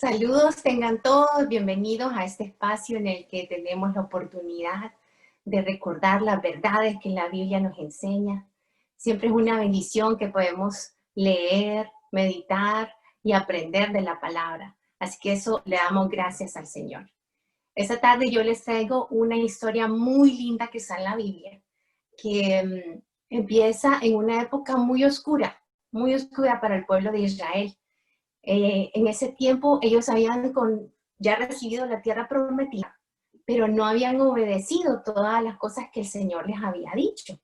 Saludos tengan todos, bienvenidos a este espacio en el que tenemos la oportunidad de recordar las verdades que la Biblia nos enseña. Siempre es una bendición que podemos leer, meditar y aprender de la palabra. Así que eso le damos gracias al Señor. Esta tarde yo les traigo una historia muy linda que está en la Biblia, que empieza en una época muy oscura para el pueblo de Israel. En ese tiempo ellos habían ya recibido la tierra prometida, pero no habían obedecido todas las cosas que el Señor les había dicho.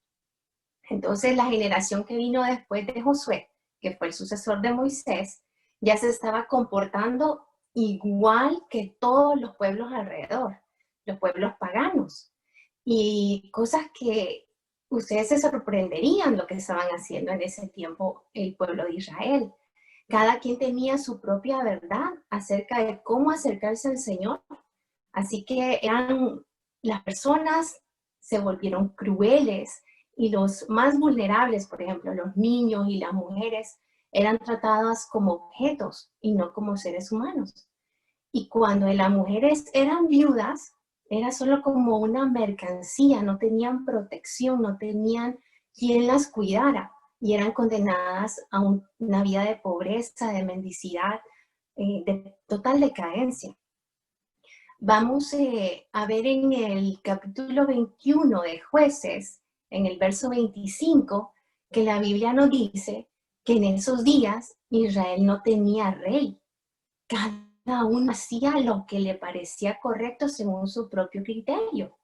Entonces la generación que vino después de Josué, que fue el sucesor de Moisés, ya se estaba comportando igual que todos los pueblos alrededor, los pueblos paganos. Y cosas que ustedes se sorprenderían lo que estaban haciendo en ese tiempo el pueblo de Israel. Cada quien tenía su propia verdad acerca de cómo acercarse al Señor. Así que las personas se volvieron crueles y los más vulnerables, por ejemplo, los niños y las mujeres, eran tratadas como objetos y no como seres humanos. Y cuando las mujeres eran viudas, era solo como una mercancía, no tenían protección, no tenían quien las cuidara y eran condenadas a una vida de pobreza, de mendicidad, de total decadencia. Vamos a ver en el capítulo 21 de Jueces, en el verso 25, que la Biblia nos dice que en esos días Israel no tenía rey. Cada uno hacía lo que le parecía correcto según su propio criterio.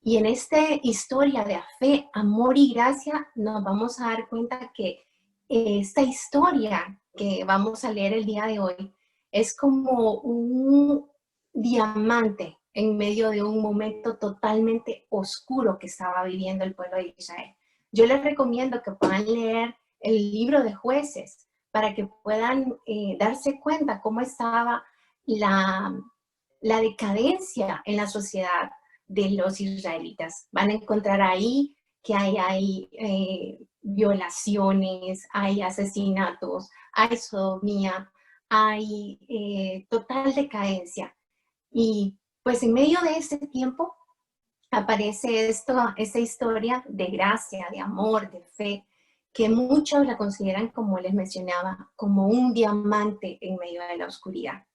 Y en esta historia de fe, amor y gracia, nos vamos a dar cuenta que esta historia que vamos a leer el día de hoy es como un diamante en medio de un momento totalmente oscuro que estaba viviendo el pueblo de Israel. Yo les recomiendo que puedan leer el libro de Jueces para que puedan darse cuenta cómo estaba la decadencia en la sociedad de los israelitas. Van a encontrar ahí que hay violaciones, hay asesinatos, hay sodomía, hay total decadencia. Y pues en medio de ese tiempo aparece esta historia de gracia, de amor, de fe, que muchos la consideran, como les mencionaba, como un diamante en medio de la oscuridad.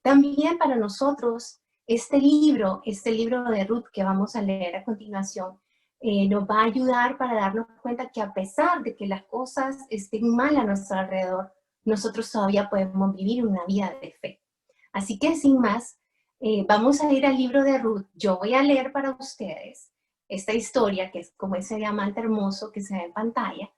También para nosotros, este libro de Ruth que vamos a leer a continuación, nos va a ayudar para darnos cuenta que a pesar de que las cosas estén mal a nuestro alrededor, nosotros todavía podemos vivir una vida de fe. Así que sin más, vamos a ir al libro de Ruth. Yo voy a leer para ustedes esta historia, que es como ese diamante hermoso que se ve en pantalla,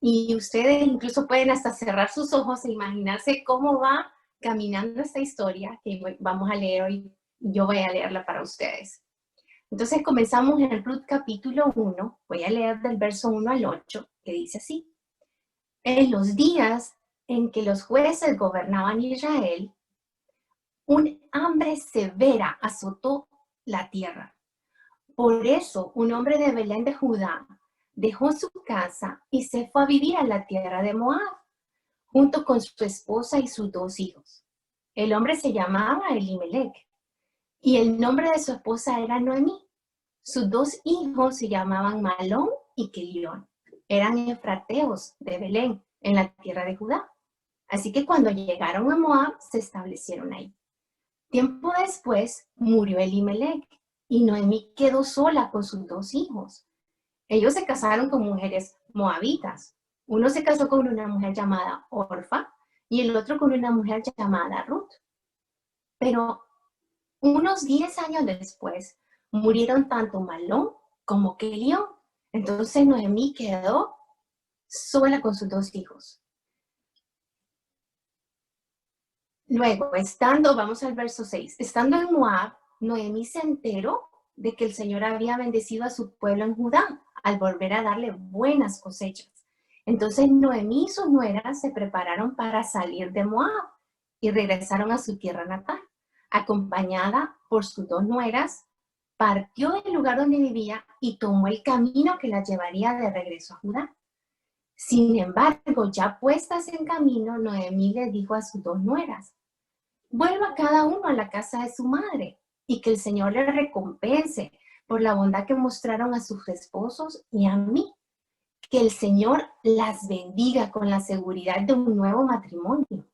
y ustedes incluso pueden hasta cerrar sus ojos e imaginarse cómo va caminando esta historia que vamos a leer hoy. Yo voy a leerla para ustedes. Entonces comenzamos en Ruth capítulo 1, voy a leer del verso 1 al 8, que dice así: en los días en que los jueces gobernaban Israel, un hambre severa azotó la tierra. Por eso un hombre de Belén de Judá dejó su casa y se fue a vivir a la tierra de Moab, junto con su esposa y sus 2 hijos. El hombre se llamaba Elimelech y el nombre de su esposa era Noemí. Sus 2 hijos se llamaban Malón y Quelión. Eran efrateos de Belén, en la tierra de Judá. Así que cuando llegaron a Moab, se establecieron ahí. Tiempo después murió Elimelech y Noemí quedó sola con sus 2 hijos. Ellos se casaron con mujeres moabitas. Uno se casó con una mujer llamada Orfa y el otro con una mujer llamada Ruth. Pero unos 10 años después murieron tanto Malón como Quelión. Entonces Noemí quedó sola con sus 2 hijos. Luego, vamos al verso 6. Estando en Moab, Noemí se enteró de que el Señor había bendecido a su pueblo en Judá al volver a darle buenas cosechas. Entonces Noemí y sus nueras se prepararon para salir de Moab y regresaron a su tierra natal. Acompañada por sus 2 nueras, partió del lugar donde vivía y tomó el camino que la llevaría de regreso a Judá. Sin embargo, ya puestas en camino, Noemí le dijo a sus dos nueras: vuelva cada uno a la casa de su madre y que el Señor le recompense por la bondad que mostraron a sus esposos y a mí. Que el Señor las bendiga con la seguridad de un nuevo matrimonio.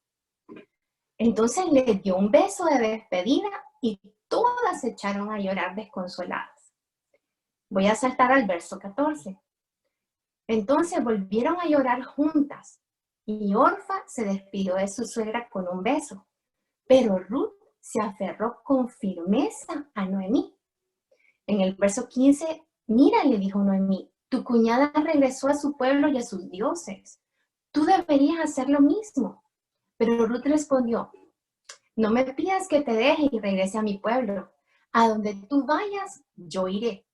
Entonces le dio un beso de despedida y todas se echaron a llorar desconsoladas. Voy a saltar al verso 14. Entonces volvieron a llorar juntas y Orfa se despidió de su suegra con un beso, pero Ruth se aferró con firmeza a Noemí. En el verso 15, mira, le dijo Noemí, tu cuñada regresó a su pueblo y a sus dioses. Tú deberías hacer lo mismo. Pero Ruth respondió: no me pidas que te deje y regrese a mi pueblo. A donde tú vayas, yo iré.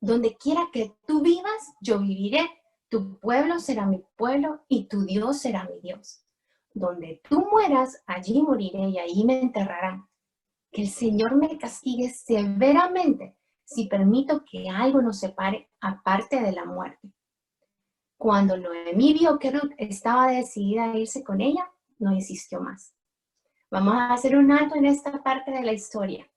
Donde quiera que tú vivas, yo viviré. Tu pueblo será mi pueblo y tu Dios será mi Dios. Donde tú mueras, allí moriré y ahí me enterrarán. Que el Señor me castigue severamente si permito que algo nos separe aparte de la muerte. Cuando Noemí vio que Ruth estaba decidida a irse con ella, no insistió más. Vamos a hacer un alto en esta parte de la historia.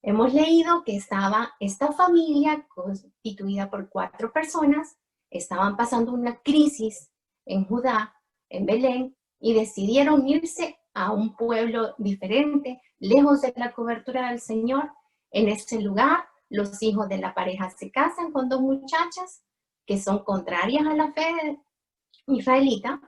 Hemos leído que estaba esta familia constituida por 4 personas, estaban pasando una crisis en Judá, en Belén, y decidieron irse a un pueblo diferente, lejos de la cobertura del Señor. En ese lugar, los hijos de la pareja se casan con 2 muchachas que son contrarias a la fe israelita.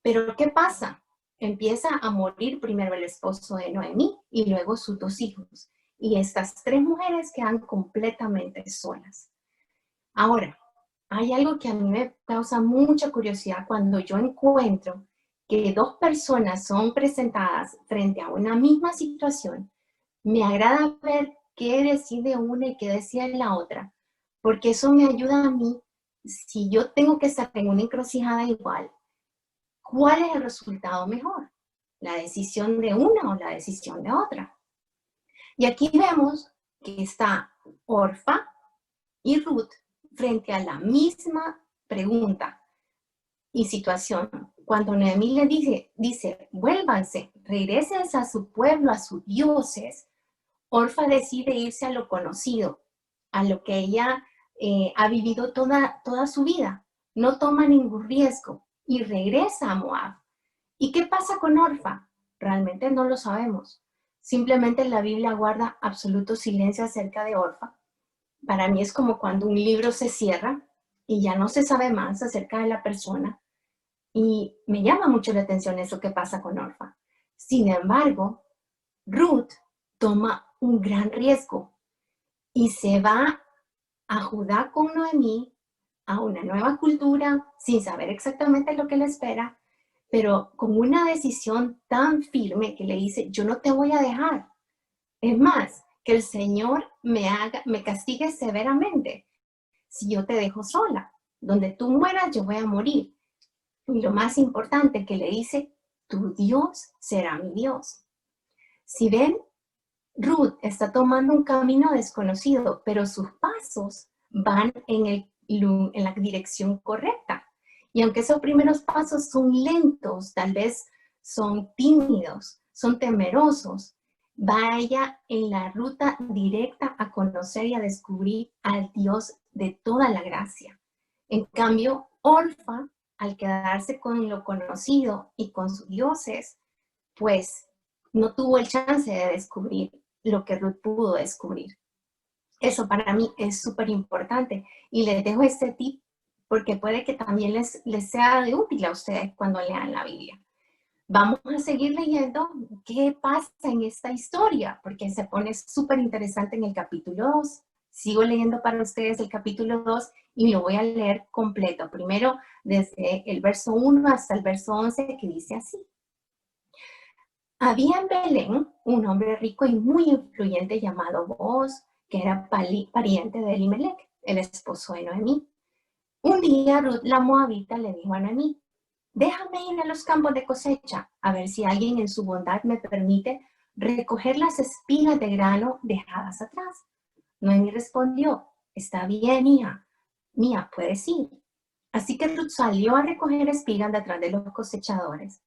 Pero ¿qué pasa? Empieza a morir primero el esposo de Noemí y luego sus 2 hijos. Y estas 3 mujeres quedan completamente solas. Ahora, hay algo que a mí me causa mucha curiosidad cuando yo encuentro que 2 personas son presentadas frente a una misma situación. Me agrada ver qué decide una y qué decide la otra, porque eso me ayuda a mí, si yo tengo que estar en una encrucijada igual, ¿cuál es el resultado mejor? ¿La decisión de una o la decisión de otra? Y aquí vemos que está Orfa y Ruth frente a la misma pregunta y situación. Cuando Noemí le dice, vuélvanse, regresen a su pueblo, a sus dioses, Orfa decide irse a lo conocido, a lo que ella ha vivido toda su vida. No toma ningún riesgo y regresa a Moab. ¿Y qué pasa con Orfa? Realmente no lo sabemos. Simplemente la Biblia guarda absoluto silencio acerca de Orfa. Para mí es como cuando un libro se cierra y ya no se sabe más acerca de la persona. Y me llama mucho la atención eso que pasa con Orfa. Sin embargo, Ruth toma un gran riesgo y se va a Judá con Noemí, a una nueva cultura, sin saber exactamente lo que le espera, pero con una decisión tan firme que le dice, yo no te voy a dejar. Es más, que el Señor me castigue severamente si yo te dejo sola. Donde tú mueras, yo voy a morir. Y lo más importante que le dice, tu Dios será mi Dios. Si ven, Ruth está tomando un camino desconocido, pero sus pasos van en la dirección correcta. Y aunque esos primeros pasos son lentos, tal vez son tímidos, son temerosos, vaya en la ruta directa a conocer y a descubrir al Dios de toda la gracia. En cambio, Orfa, al quedarse con lo conocido y con sus dioses, pues no tuvo el chance de descubrir lo que Ruth pudo descubrir. Eso para mí es súper importante y les dejo este tip porque puede que también les sea de útil a ustedes cuando lean la Biblia. Vamos a seguir leyendo qué pasa en esta historia porque se pone súper interesante en el capítulo 2. Sigo leyendo para ustedes el capítulo 2 y lo voy a leer completo. Primero desde el verso 1 hasta el verso 11 que dice así. Había en Belén un hombre rico y muy influyente llamado Booz, que era pariente de Elimelech, el esposo de Noemí. Un día Ruth la moabita le dijo a Noemí, déjame ir a los campos de cosecha, a ver si alguien en su bondad me permite recoger las espigas de grano dejadas atrás. Noemí respondió, está bien, hija mía, puedes ir. Así que Ruth salió a recoger espigas detrás de los cosechadores.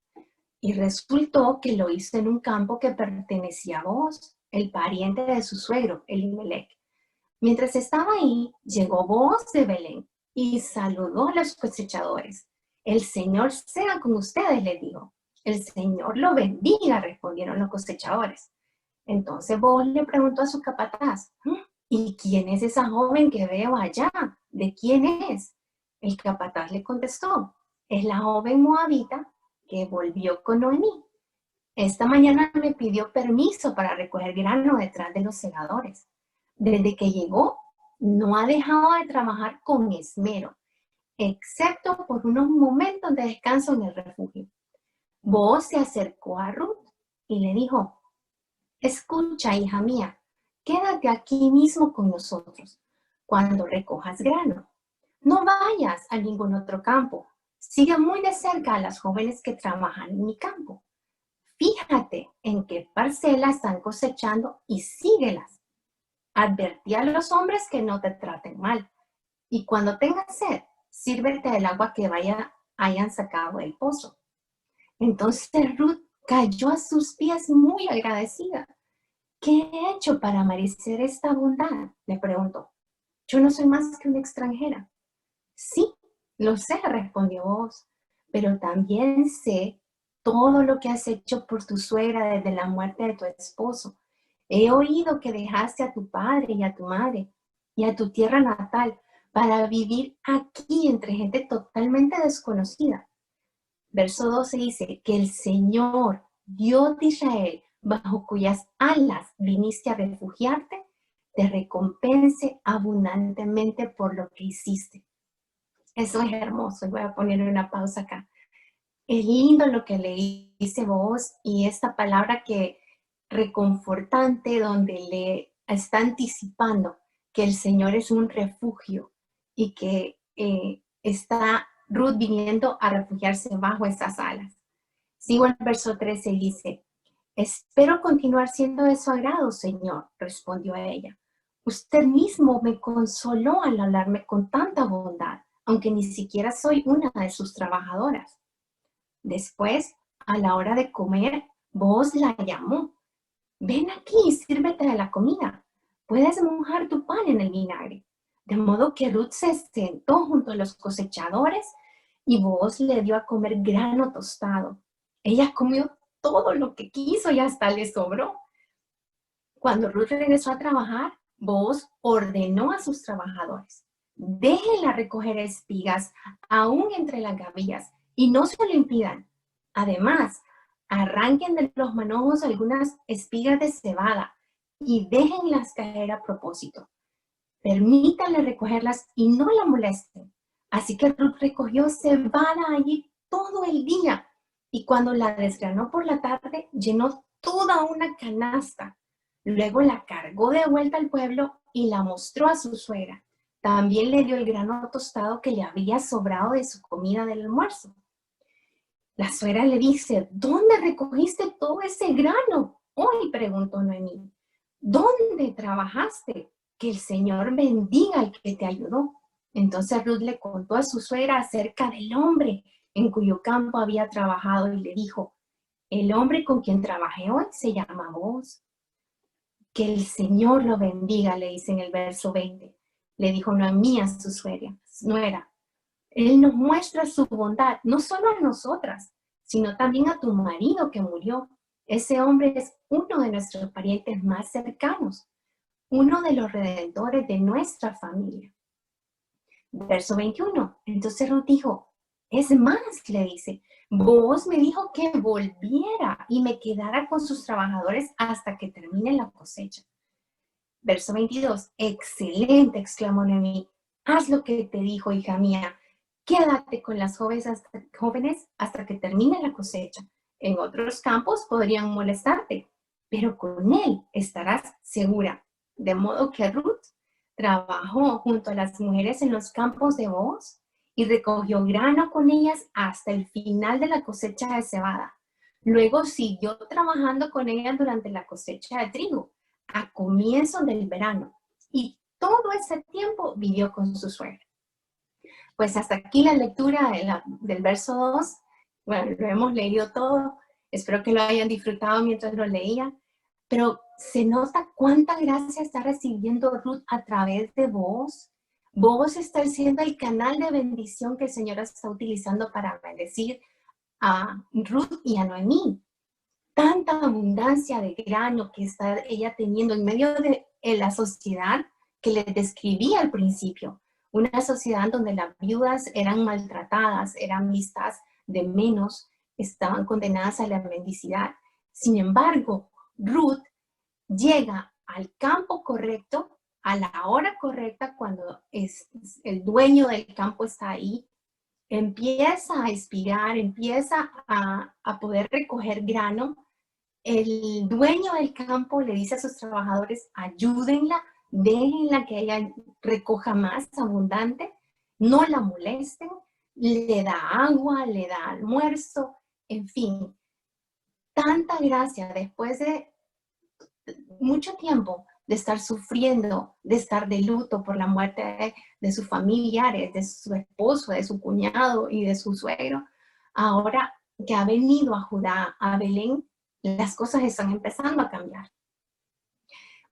Y resultó que lo hizo en un campo que pertenecía a Booz, el pariente de su suegro, Elimelech. Mientras estaba ahí, llegó Booz de Belén y saludó a los cosechadores. El Señor sea con ustedes, les dijo. El Señor lo bendiga, respondieron los cosechadores. Entonces Booz le preguntó a su capataz, ¿y quién es esa joven que veo allá? ¿De quién es? El capataz le contestó, es la joven moabita que volvió con Noemí. Esta mañana me pidió permiso para recoger grano detrás de los segadores. Desde que llegó, no ha dejado de trabajar con esmero, excepto por unos momentos de descanso en el refugio. Booz se acercó a Ruth y le dijo, escucha, hija mía, quédate aquí mismo con nosotros cuando recojas grano. No vayas a ningún otro campo. Sigue muy de cerca a las jóvenes que trabajan en mi campo. Fíjate en qué parcela están cosechando y síguelas. Advertí a los hombres que no te traten mal. Y cuando tengas sed, sírvete del agua que hayan sacado del pozo. Entonces Ruth cayó a sus pies muy agradecida. ¿Qué he hecho para merecer esta bondad?, le preguntó. Yo no soy más que una extranjera. Sí, lo sé, respondió Booz, pero también sé todo lo que has hecho por tu suegra desde la muerte de tu esposo. He oído que dejaste a tu padre y a tu madre y a tu tierra natal para vivir aquí entre gente totalmente desconocida. Verso 12 dice que el Señor, Dios de Israel, bajo cuyas alas viniste a refugiarte, te recompense abundantemente por lo que hiciste. Eso es hermoso. Voy a poner una pausa acá. Es lindo lo que le dice Booz y esta palabra que reconfortante donde le está anticipando que el Señor es un refugio y que está Ruth viniendo a refugiarse bajo esas alas. Sigo el verso 13 y dice, espero continuar siendo de su agrado, Señor, respondió a ella. Usted mismo me consoló al hablarme con tanta bondad, aunque ni siquiera soy una de sus trabajadoras. Después, a la hora de comer, Booz la llamó. Ven aquí y sírvete de la comida. Puedes mojar tu pan en el vinagre. De modo que Ruth se sentó junto a los cosechadores y Booz le dio a comer grano tostado. Ella comió todo lo que quiso y hasta le sobró. Cuando Ruth regresó a trabajar, Booz ordenó a sus trabajadores, déjenla recoger espigas aún entre las gavillas y no se lo impidan. Además, arranquen de los manojos algunas espigas de cebada y déjenlas caer a propósito. Permítanle recogerlas y no la molesten. Así que Ruth recogió cebada allí todo el día y cuando la desgranó por la tarde, llenó toda una canasta. Luego la cargó de vuelta al pueblo y la mostró a su suegra. También le dio el grano tostado que le había sobrado de su comida del almuerzo. La suegra le dice, ¿dónde recogiste todo ese grano? Hoy, preguntó Noemí. ¿Dónde trabajaste? Que el Señor bendiga al que te ayudó. Entonces Ruth le contó a su suegra acerca del hombre en cuyo campo había trabajado y le dijo, el hombre con quien trabajé hoy se llama Booz. Que el Señor lo bendiga, le dice en el verso 20. Le dijo Noemí a su nuera. Él nos muestra su bondad, no solo a nosotras, sino también a tu marido que murió. Ese hombre es uno de nuestros parientes más cercanos, uno de los redentores de nuestra familia. Verso 21. Entonces Ruth dijo, es más, le dice, Booz me dijo que volviera y me quedara con sus trabajadores hasta que termine la cosecha. Verso 22. Excelente, exclamó Noemí. Haz lo que te dijo, hija mía. Quédate con las jóvenes hasta que termine la cosecha. En otros campos podrían molestarte, pero con él estarás segura. De modo que Ruth trabajó junto a las mujeres en los campos de Booz y recogió grano con ellas hasta el final de la cosecha de cebada. Luego siguió trabajando con ellas durante la cosecha de trigo, a comienzos del verano, y todo ese tiempo vivió con su suegra. Pues hasta aquí la lectura del verso 2. Bueno, lo hemos leído todo. Espero que lo hayan disfrutado mientras lo leía. Pero se nota cuánta gracia está recibiendo Ruth a través de vos. Vos estás siendo el canal de bendición que el Señor está utilizando para bendecir a Ruth y a Noemí. Tanta abundancia de grano que está ella teniendo en medio de la sociedad que les describí al principio. Una sociedad donde las viudas eran maltratadas, eran vistas de menos, estaban condenadas a la mendicidad. Sin embargo, Ruth llega al campo correcto, a la hora correcta, cuando el dueño del campo está ahí, empieza a espigar, empieza a poder recoger grano. El dueño del campo le dice a sus trabajadores, ayúdenla, déjenla que ella recoja más abundante, no la molesten, le da agua, le da almuerzo, en fin, tanta gracia después de mucho tiempo de estar sufriendo, de estar de luto por la muerte de sus familiares, de su esposo, de su cuñado y de su suegro. Ahora que ha venido a Judá, a Belén, las cosas están empezando a cambiar.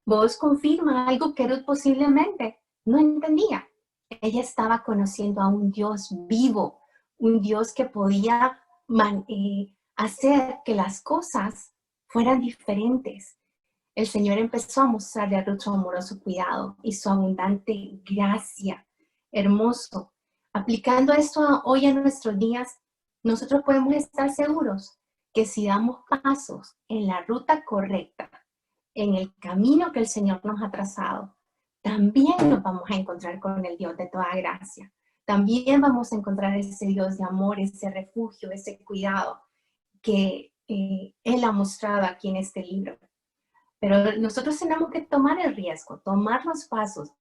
Vos confirma algo que Ruth posiblemente no entendía. Ella estaba conociendo a un Dios vivo, un Dios que podía hacer que las cosas fueran diferentes. El Señor empezó a mostrarle a Ruth su amoroso cuidado y su abundante gracia. Hermoso. Aplicando esto hoy en nuestros días, nosotros podemos estar seguros que si damos pasos en la ruta correcta, en el camino que el Señor nos ha trazado, también nos vamos a encontrar con el Dios de toda gracia. También vamos a encontrar ese Dios de amor, ese refugio, ese cuidado que Él ha mostrado aquí en este libro. Pero nosotros tenemos que tomar el riesgo, tomar los pasos,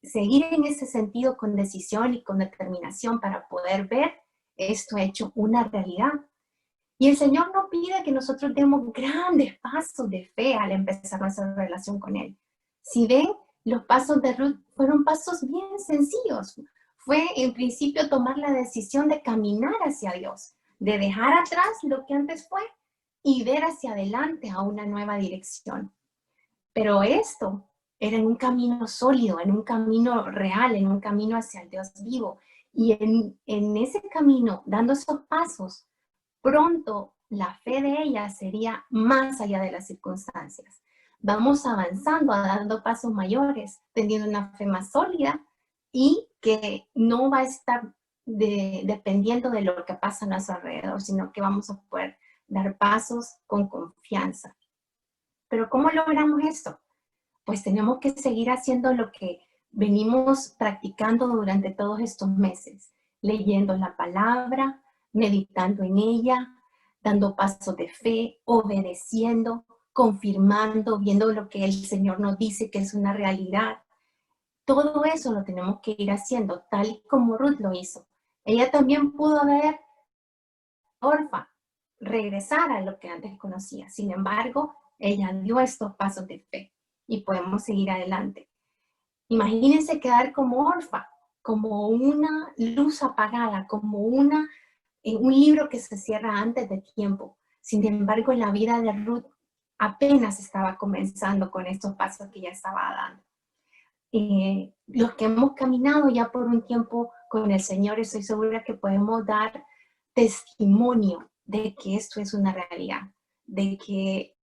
seguir en ese sentido con decisión y con determinación para poder ver esto hecho una realidad. Y el Señor no pide que nosotros demos grandes pasos de fe al empezar nuestra relación con Él. Si ven, los pasos de Ruth fueron pasos bien sencillos. Fue en principio tomar la decisión de caminar hacia Dios, de dejar atrás lo que antes fue y ver hacia adelante a una nueva dirección. Pero esto era en un camino sólido, en un camino real, en un camino hacia el Dios vivo. Y en ese camino, dando esos pasos, pronto la fe de ella sería más allá de las circunstancias. Vamos avanzando, dando pasos mayores, teniendo una fe más sólida y que no va a estar dependiendo de lo que pasa a nuestro alrededor, sino que vamos a poder dar pasos con confianza. Pero ¿cómo logramos esto? Pues tenemos que seguir haciendo lo que venimos practicando durante todos estos meses, leyendo la palabra, meditando en ella, dando pasos de fe, obedeciendo, confirmando, viendo lo que el Señor nos dice que es una realidad. Todo eso lo tenemos que ir haciendo, tal como Ruth lo hizo. Ella también pudo haber orfa, regresar a lo que antes conocía. Sin embargo, ella dio estos pasos de fe y podemos seguir adelante. Imagínense quedar como orfa, como una luz apagada, como un libro que se cierra antes de tiempo. Sin embargo, la vida de Ruth apenas estaba comenzando con estos pasos que ya estaba dando. Los que hemos caminado ya por un tiempo con el Señor, estoy segura que podemos dar testimonio de que esto es una realidad, de que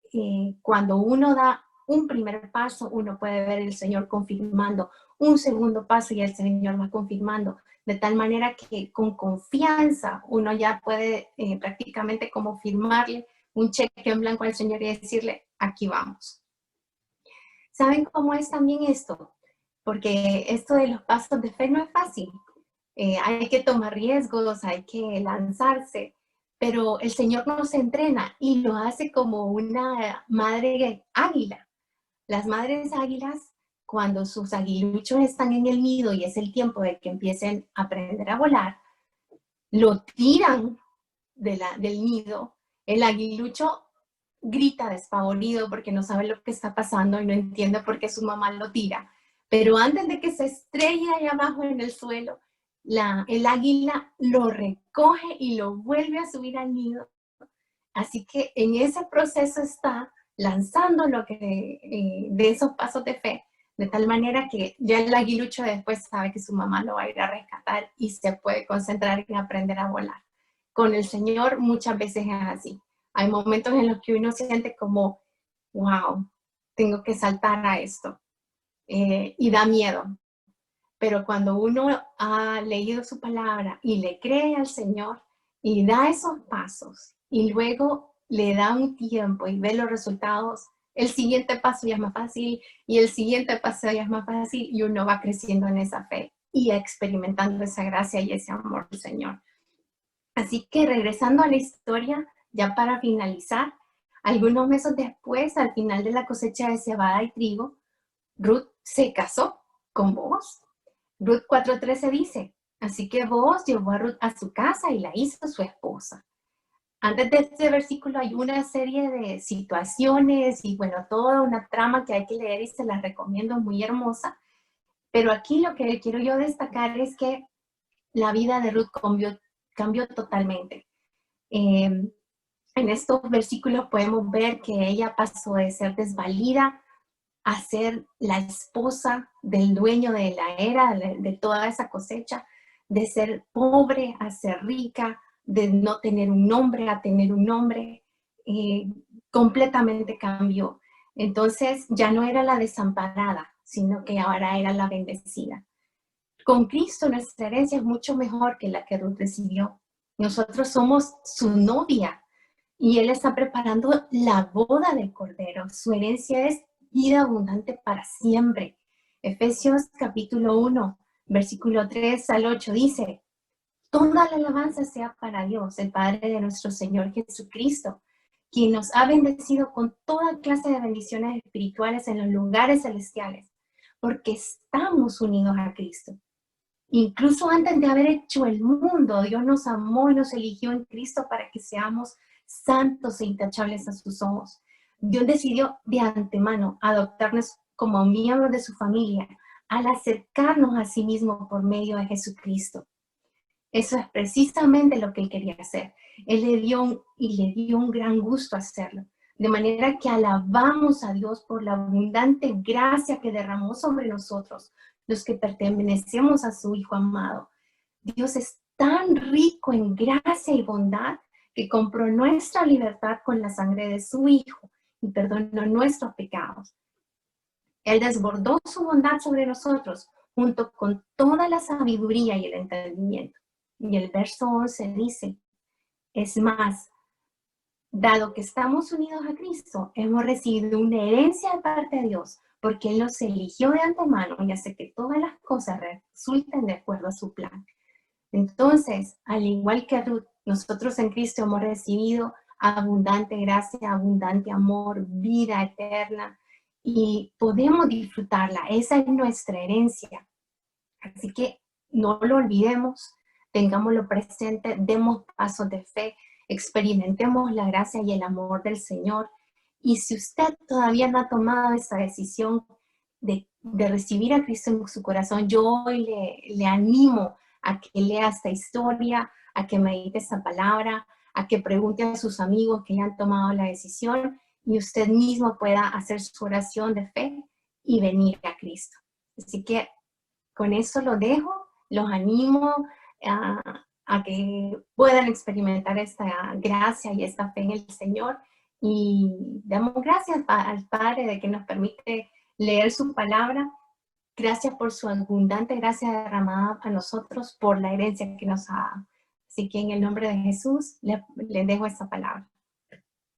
cuando uno da un primer paso, uno puede ver el Señor confirmando un segundo paso y el Señor va confirmando, de tal manera que con confianza uno ya puede prácticamente como firmarle un cheque en blanco al Señor y decirle, aquí vamos. ¿Saben cómo es también esto? Porque esto de los pasos de fe no es fácil. Hay que tomar riesgos, hay que lanzarse, pero el Señor nos entrena y lo hace como una madre águila. Las madres águilas, cuando sus aguiluchos están en el nido y es el tiempo de que empiecen a aprender a volar, lo tiran del nido. El aguilucho grita despavorido porque no sabe lo que está pasando y no entiende por qué su mamá lo tira. Pero antes de que se estrelle ahí abajo en el suelo, el águila lo recoge y lo vuelve a subir al nido. Así que en ese proceso está lanzando lo que de esos pasos de fe, de tal manera que ya el aguilucho después sabe que su mamá lo va a ir a rescatar y se puede concentrar en aprender a volar. Con el Señor muchas veces es así. Hay momentos en los que uno siente como, wow, tengo que saltar a esto. Y da miedo. Pero cuando uno ha leído su palabra y le cree al Señor y da esos pasos y luego le da un tiempo y ve los resultados, el siguiente paso ya es más fácil y el siguiente paso ya es más fácil y uno va creciendo en esa fe y experimentando esa gracia y ese amor del Señor. Así que regresando a la historia, ya para finalizar, algunos meses después, al final de la cosecha de cebada y trigo, Ruth se casó con Boaz. Ruth 4:13 dice, así que Boaz llevó a Ruth a su casa y la hizo su esposa. Antes de este versículo hay una serie de situaciones y bueno, toda una trama que hay que leer y se las recomiendo, muy hermosa. Pero aquí lo que quiero yo destacar es que la vida de Ruth cambió totalmente. En estos versículos podemos ver que ella pasó de ser desvalida a ser la esposa del dueño de la era, de toda esa cosecha, de ser pobre a ser rica, de no tener un nombre a tener un nombre, completamente cambió. Entonces ya no era la desamparada, sino que ahora era la bendecida. Con Cristo nuestra herencia es mucho mejor que la que Ruth recibió. Nosotros somos su novia y Él está preparando la boda del Cordero. Su herencia es vida abundante para siempre. Efesios capítulo 1, versículo 3 al 8 dice, toda la alabanza sea para Dios, el Padre de nuestro Señor Jesucristo, quien nos ha bendecido con toda clase de bendiciones espirituales en los lugares celestiales, porque estamos unidos a Cristo. Incluso antes de haber hecho el mundo, Dios nos amó y nos eligió en Cristo para que seamos santos e intachables a sus ojos. Dios decidió de antemano adoptarnos como miembros de su familia al acercarnos a sí mismo por medio de Jesucristo. Eso es precisamente lo que Él quería hacer. Él le dio un gran gusto hacerlo. De manera que alabamos a Dios por la abundante gracia que derramó sobre nosotros, los que pertenecemos a su Hijo amado. Dios es tan rico en gracia y bondad que compró nuestra libertad con la sangre de su Hijo y perdonó nuestros pecados. Él desbordó su bondad sobre nosotros junto con toda la sabiduría y el entendimiento. Y el verso 11 dice, es más, dado que estamos unidos a Cristo, hemos recibido una herencia de parte de Dios, porque Él nos eligió de antemano y hace que todas las cosas resulten de acuerdo a su plan. Entonces, al igual que Ruth, nosotros en Cristo hemos recibido abundante gracia, abundante amor, vida eterna, y podemos disfrutarla. Esa es nuestra herencia. Así que no lo olvidemos, tengámoslo presente, demos pasos de fe, experimentemos la gracia y el amor del Señor. Y si usted todavía no ha tomado esa decisión de recibir a Cristo en su corazón, yo hoy le animo a que lea esta historia, a que medite esta palabra, a que pregunte a sus amigos que ya han tomado la decisión y usted mismo pueda hacer su oración de fe y venir a Cristo. Así que con eso lo dejo, los animo a que puedan experimentar esta gracia y esta fe en el Señor y damos gracias al Padre de que nos permite leer su palabra. Gracias por su abundante gracia derramada a nosotros, por la herencia que nos ha dado. Así que en el nombre de Jesús le dejo esta palabra.